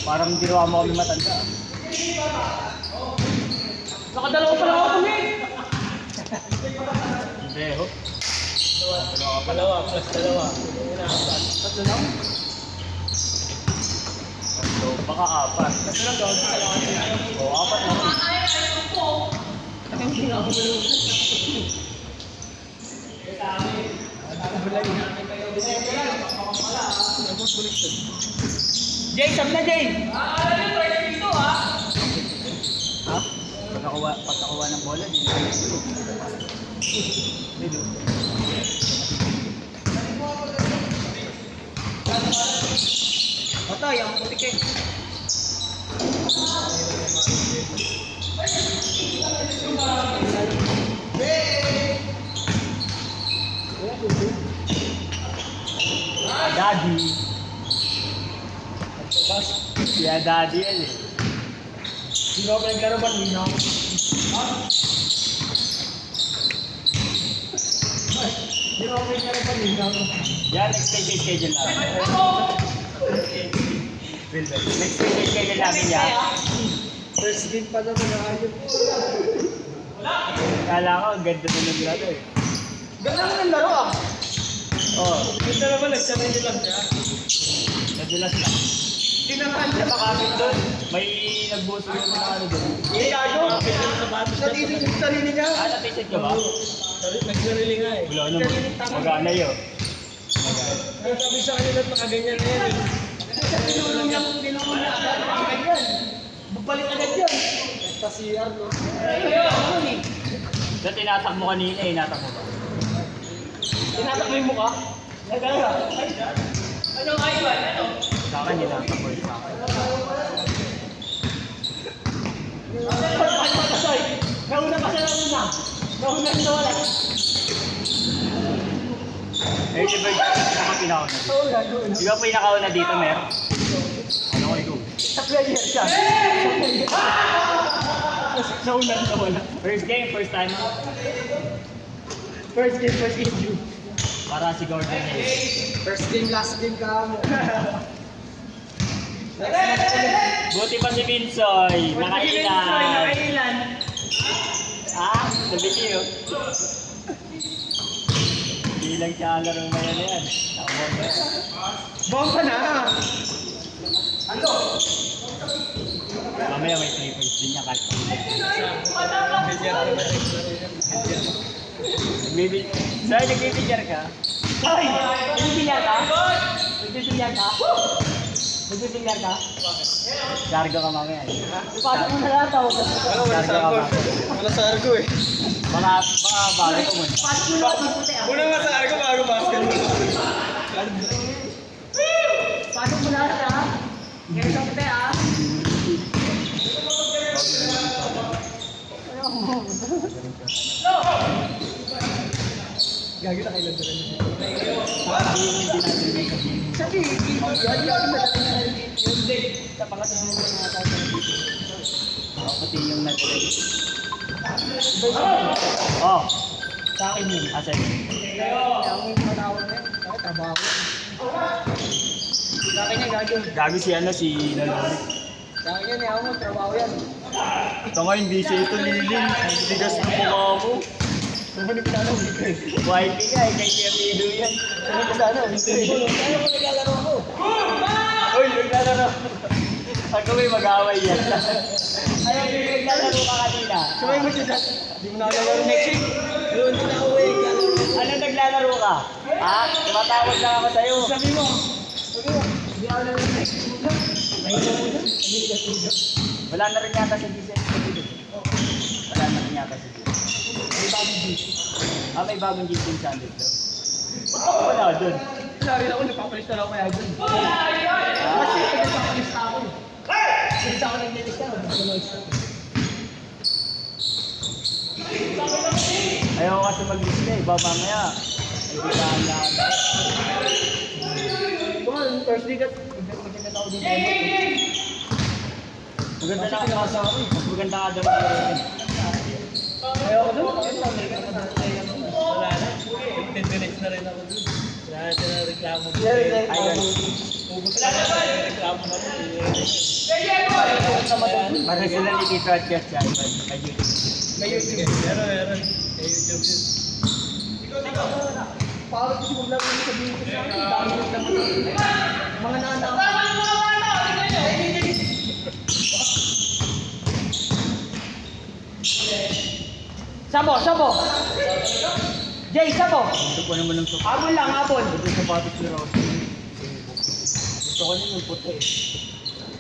Parang ginawa mo kami matanda. Nakadalawa pa lang ako kumin. Hindi, ho. Dalawa plus dalawa. Tatlo lang? So, baka apat. Tatlo lang gawin sa lang. Oo, apat na rin. Hindi na ako malulog. Jay, sab na Jay! Ha? Pagkakuha ng bola, hindi na ito. Patay, ang putik eh. Daddy. Siya daddy yan eh. Hindi ko pinaglaro ba nino? Hindi ko pinaglaro ba nino? Yan, next day schedule namin. Wilbert, next day schedule namin yan. First game pa naman na ayun. Kala ko, ang ganda na ng laro eh. Ganda mo ng laro ah. Oo, Ganda naman, nagsanay nyo lang siya. nadulas lang. Tinakan Sa siya. makapit doon, may nagbuso yung mga ano doon. Eh, gago. Natisig yung sarili niya. Ah, natisip ka ba? Nagsarili nga eh. Wala naman. Magana yun. Ang sabi sa kanila at nakaganyan na yan. Sa tinulong niya kung ginawin niya agad, nakaganyan. Magbalik agad yan. Basta si Arno. Ayun eh. Doon tinatak mo kanina eh, natak mo ba? Tinatak mo yung mukha. Nagala. Anong Ivan? Ano? Sa akin, tinatak mo yung akin. Nauna pa siya nauna. Nauna siya wala. Eh, di ba ako pinakauna? Nauna. Di ba pinakauna dito, meron? Ano ko ikaw? Sa player siya. Nauna siya wala. First game, first time. First game, first issue. Para si Gordon Hayes. First game, last game ka mo. Buti pa si Vinsoy, nakailan. Nakailan. Ah, sabi niyo. Hindi lang siya ang laro ngayon na yan. Nakabomba yan. Bomba na! Ano? Mamaya may 3 points din niya kahit Sir, nag-bibilyar ka? Hoy! Nagbibilyar ka? Nagbibilyar ka? Nagbibilyar ka? Largo ka mamaya. Pasok mo na lahat ako. Wala sa argo eh. Baka bago ko muna. Pasok mo na lahat magputi ah. Una nga sa argo bago basketball. Pasok mo na lahat ah. Ngayon sa puti ah. Gagi na kailan doon. Sabi, yan yung madami na yung day. Sa pangatang mo na natin. Pati yung natin. Oh, Sa akin yun. asan? Kaya ako yung matawag na yun. Bakit trabaho? Sa akin yan, gagi. Gago si ano, si Lalori. Sa akin yan, ako mo, trabaho yan. Ito ngayon, busy ito, Lilin. Bigas ng mukha mo. Ano ka sana, Wicked? Whitey ka eh, kay Kerrido yan. Ano ka sana, Wicked? Kaya mo naglalaro ako. Uy, naglalaro. Ako may mag-away yan. Ayaw yung naglalaro ka kanina. Sumay mo siya dyan. Hindi mo nakakalaro next week. Doon na ako eh, naglalaro. Ano naglalaro ka? Ha? Tumatawag lang ako sa'yo. Sabi mo, hindi ako nalaro next week muna. Ay, ito muna. Hindi ka tulad. Wala na rin yata sa Giselle. Wala na rin yata sa Giselle. May bagong beat. Ah, may bagong Giselle Sanders daw. Ba't ako wala doon? Sabi na ako, nagpapalis na lang ako kaya dun. Kasi nagpapalis na ako. Kasi sa ako nag-next na, nag-noise na. Ayaw ko kasi mag-lista eh. Baba mamaya. Ay, di ka ang lahat. Come on, Thursday ka. Magkaganda ako din. Maganda na kasi ako eh. Mas maganda ka daw mag-lista. Ayaw ko dun. Wala na. 10 minutes na rin ako dun. Wala na reklamo. Ayun. Ayun. Ubus na reklamo na. sama doon. Para sila ni Tito at Chat siya. Kay YouTube. May YouTube. Meron. Sa YouTube yun. Parang kasi maglaro mo sa video sa akin. Dami ng laman. Mga naanak. Sabo! Jay, sabo! Gusto ko naman ng sapatos. Abol lang, abol. Ito yung sapatos ni Rosie. Gusto ko niya yung puti.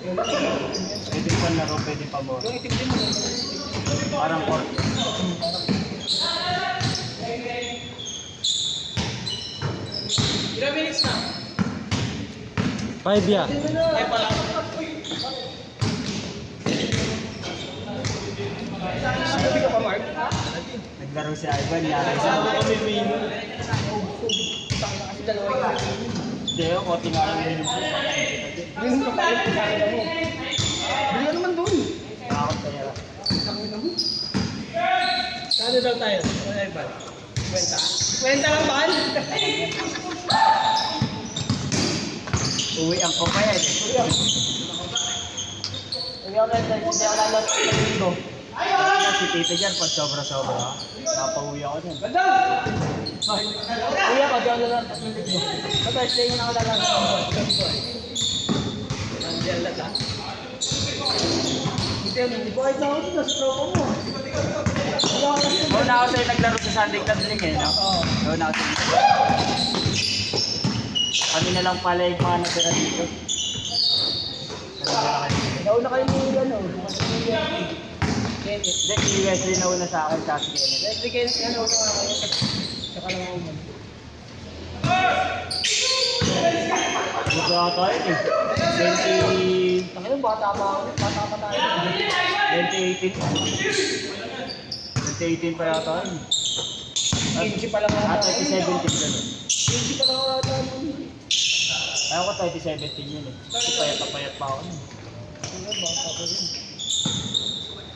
Pwede pa laro, pwede pa mo. Yung itim din mo. Parang court. Ilang minutes na? 5 ya. Eh pala. Sabi ka pa, Mark? Naglaro si Ivan, yari sa Kami may Kasi dalawa yung Hindi, ako konti nga lang yun. Yun yung kapalit ko sa akin mo. Bili ka naman doon. Nakakot kaya. Ang ina mo. Kano daw tayo? Ano ba? Kwenta. Kwenta lang ba? Uwi ang papaya eh. Hindi ako lalat sa linggo. Kaya si Tito dyan, pag sobra-sobra, napauwi ako dyan. Kuya, pag ako lalat sa linggo. Ba't Thursday yun ako lalat sa linggo? Nandiyan lahat. Hindi ko kahit na ako dito sa tropa mo. Wala ka kasi. Una ako sa'yo naglaro sa Sunday Cuddling eh, no? Oo. Una ako sa'yo. Kami na lang pala yung mga natira dito. Nauna kayo ni ano. Kenneth. Hindi, si Wesley na una sa akin, tapos Kenneth. Leslie Kenneth yan. Nauna nga kayo. Tsaka lang ako man. Dito ako tayo eh. Takino, bata pa ako. Bata pa tayo. 2018 pa yata yun. 15 pa lang Ah, ako. 2017 ganun. 15 pa lang ako ata. Ayaw ko 2017 yun eh. Payat pa ako nun. Ano, bata pa rin.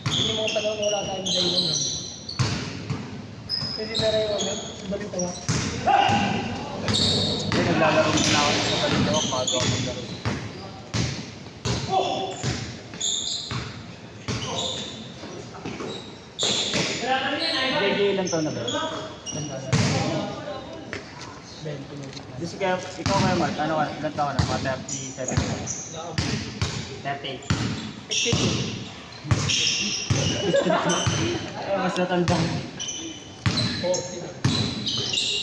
Hindi mo panahon wala tayong dahilan nun. Pwede na rin ako. Balik tawa. Hindi, naglalaro muna ako sa kalito. Bago ako maglaro. JJ ilang taon na ba? Di sige, ikaw kaya Mark, ano ka, ilang taon na? Mga 37 na. 38. Mas natanda.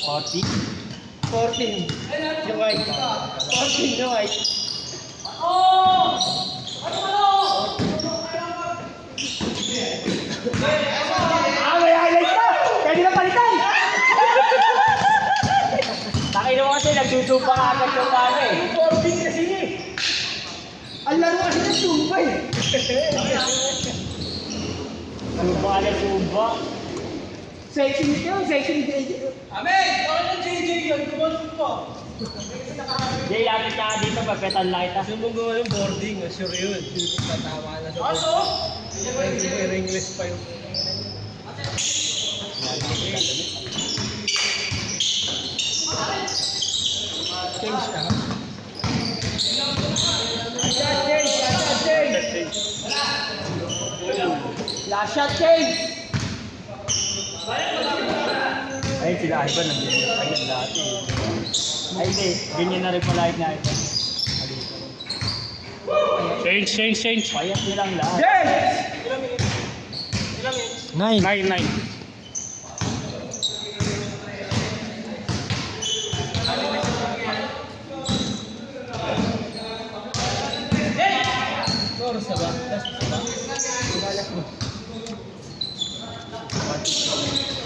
40? 14. Yung white. 14 yung white. Ah, may highlights na! Pwede na palitan! Takin mo kasi, nagsusupa ka agad yung pala eh. 14 kasi eh. Ang laro kasi ng sumba eh. Suba na suba. Sexy nito yun, sexy ni JJ. Jay, lapit ka dito, papetan light ah. Gusto mong gawa yung boarding, sure yun. Tatawa na sa boarding. May English pa yun. Change na. Last shot change! Ay, sila Ivan, nandiyan na kayo dati. Ay, hindi, ganyan na rin pala na Ivan. Change. Payat nilang lahat. Change! 9. Oras na ba? Last na ba? Malas mo.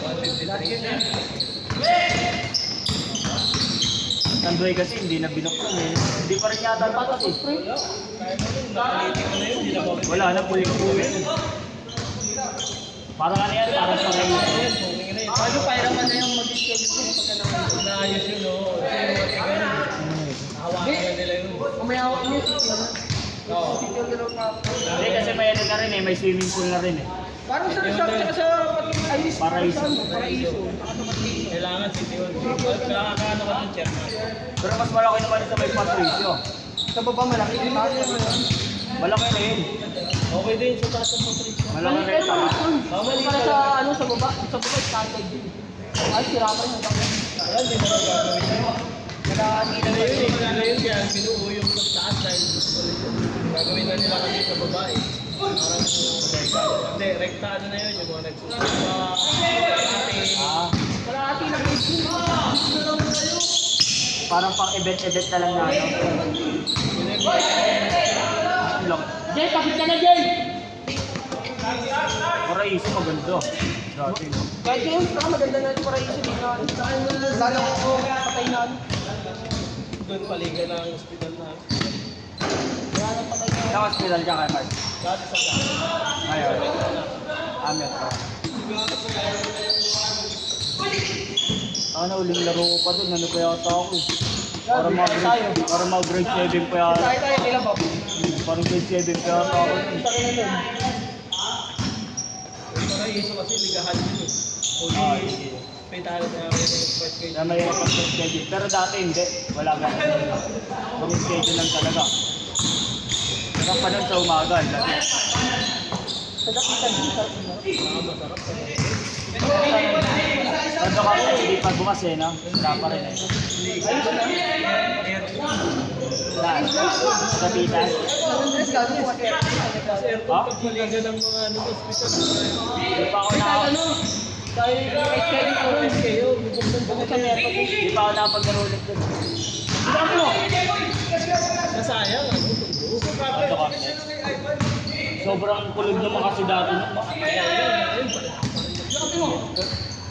153. Tandoy kasi hindi na binuksan eh. Hindi pa rin yata patas eh. Nakalitin ko na yun, hindi na ba? Wala na, puling-puling. Parang ano yan, parang sa kayo. Ano pa naman na yung mag-schedule ko pagka naman. Naayos yun, oo. Kasi yung mga tiga yun, hawakan na nila yun. Umaya ako niyo, city naman. Oo. City ang dalawa pa ako. Hindi kasi may ano na rin eh, may swimming pool na rin eh. Parang sa resort tsaka sa Iris. Paraiso. Paraiso. Kailangan city yun. Nakakaano ka ng chairman. Pero mas malaki naman ito may Patricio. Sa baba malaki din. Malaki rin. Okay din sa taas ng Patricia. Malaki rin Pero pala. mali para sa ano sa baba, started din. Ay, sira pa rin hanggang ngayon. Ayan, di na nagagawin yun. Nakakita Ano na yun yun. eh, kaya binuo yung sa taas dahil gagawin na nila kami sa babae. Parang hindi, rekta ano na yun, yung mga nagsusupa, ate. Ah, Kalahati na grade yun. parang pang event-event na lang na ano. Lang. Jay, kapit ka na, Jay! Paraiso maganda. Dati no. Kahit ngayon, saka maganda na ito para isip na lalo ko patay na. Doon paligan ng hospital na. Wala nang patay na. Sa hospital ka kay Mark. Dati sa taas. Ngayon. Metro. Ano, uling laro ko pa dun. Ano pa yata ako eh. Para mag-grade 7 pa yata. Tayo, kailan ba? Parang grade 7 pa yata ako. Sa kanya nun. Yung paraiso kasi ligahan yun eh. Ah, Uli, petalo na ako yung first grade. Na may pag schedule. Pero dati hindi. Wala ganun. Kami schedule lang talaga. Pero pa nun sa umaga. Lagi. Sa dakitan din, sarap na. Masarap pa rin. Pero kami hindi pa bukas eh, no? Wala pa rin eh. Saan? Sa Pitas? Andres, gagawin mo. Kasi airport pag paligan ng mga ano, hospital. Hindi pa ako na... Dahil kaya ko rin kayo, bubuksan sa meto ko. Hindi pa ako nakapaglaro ulit dun. Sabi mo, Nasayang ano, tundo. Ano kami? Sobrang kulog naman kasi dati nun. sabi mo,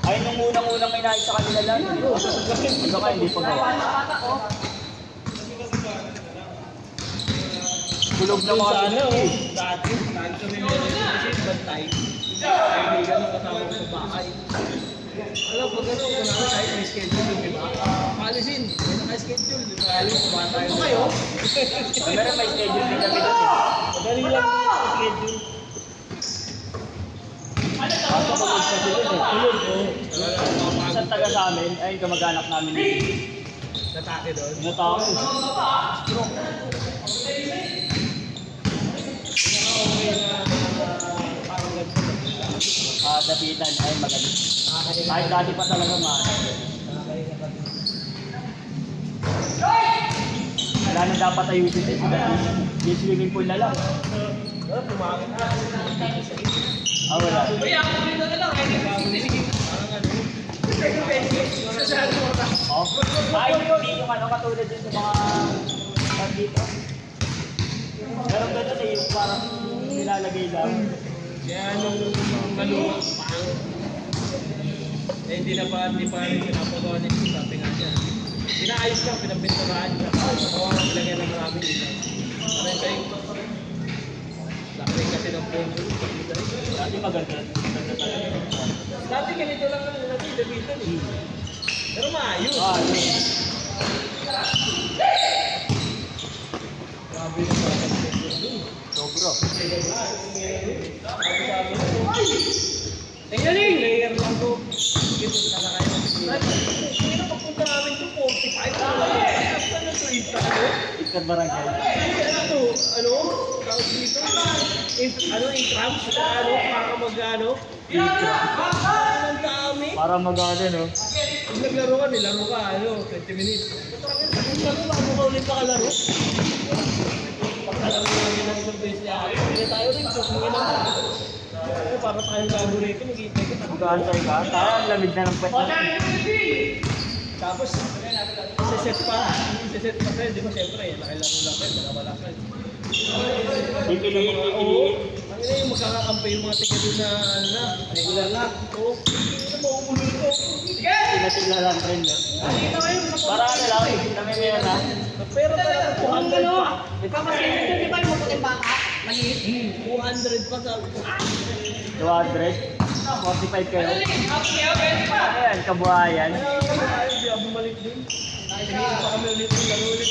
Ay, nung unang-unang inaayos sa kanila lang. Ano ka, hindi pa gawa. bata ko. Kulog na Doon mga sa ano, eh. dati kami meron kasi bantay. Kaibigan ng kasama ko sa bahay. Alam ko gano'n, kung ako tayo may schedule, di ba? Palisin, may naka-schedule. Alam ko ba tayo? Ito kayo? Meron may schedule din kami dun eh. Madali lang yung schedule. Kaso kulog kasi dun eh. Tulog, oh. Isang taga sa amin, ayun kamag-anak namin dito. Natake doon. Natao. Parang ganito. Dapitan, ayun magaling. Kahit dati pa talaga wala na dapat ayusin din. Yung swimming pool na lang. Pumakit na. Ah, wala. Oh. Ay, hindi yung ano katulad din sa mga tag dito. Meron ganun eh, yung parang nilalagay lang. Kaya nung malunod, parang hindi pa rin pinapagawa niya. Sabi nga niya. Pinaayos lang, pinapinturahan niya. Nakawa ng lagyan ng maraming ito. Parang kayo. Laki kasi ng pondo. Dati maganda. Maganda talaga. Dati ganito lang ang natin, dabitan eh. Pero maayos. Ah, yun. Grabe yung parang schedule dun. Sobra. Tingnan layer lang ko. Ito sana kayo ng Hindi na pagpunta namin to 45. Ano to ito? Ikan barangay. Ito, ano? Tawag dito. Intrams? Ano? Para mag-ano? Ang dami. Para mag-ano, no? Pag naglaro ka, nilaro ka, 20 minutes. Ang laro, bago ka ulit makalaro. Pagkalaro namin ng isang beses niya, hindi tayo rin. Para tayong gago rito, nag-iipay ka. Mag-aantay ka. Tayo, ang lamig na ng pwet. Tapos, isa-set pa sa'yo, di ba siyempre, nakilaro lang kayo, nakawala kayo. Pipiliin. Ang ina yung magkakakampi yung mga tiga doon na, regular na. Oo, hindi na mauulo ito. Sila lang rin, no? Para ano lang, namimira na. Pero talaga, 200 pa. Ipapasinin ko, di ba yung maputing baka? Maliit. 200 pa sa... 200. 45 kayo. Ayan, kabuhayan. Kaya tayo, di ako bumalik din. Hindi pa kami ulit yung laro ulit.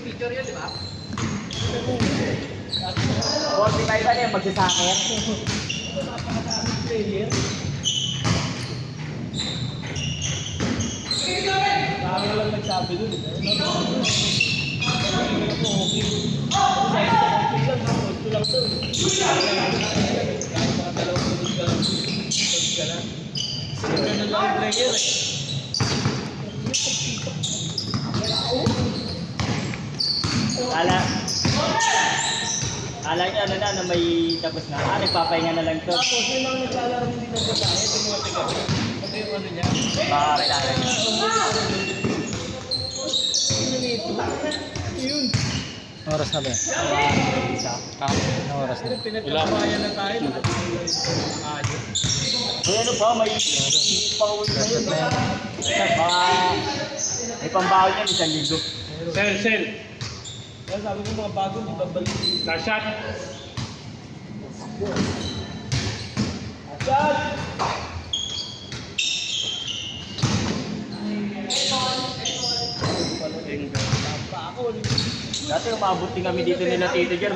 Picture yun, di ba? 45 ano yung magsasakit? Player. Tama lang nagsabi dun. Okay. player eh. Kala niya ano na may tapos na. Nagpapahinga na lang to. Tapos may mga naglalaro hindi na babae, ito mga tigabi. Ito yung ano niya. Baka kailangan niya. Yun. Oras na ba? Isa. Anong oras na? Pinagkabayan na tayo. Ayun. So ano pa, may paul na yun. Baka may pambawal yan 1,000. Sell. Kaya sabi ko mga bago, di ba balik? Last shot. Dati umabot din kami dito nila Tito Jer.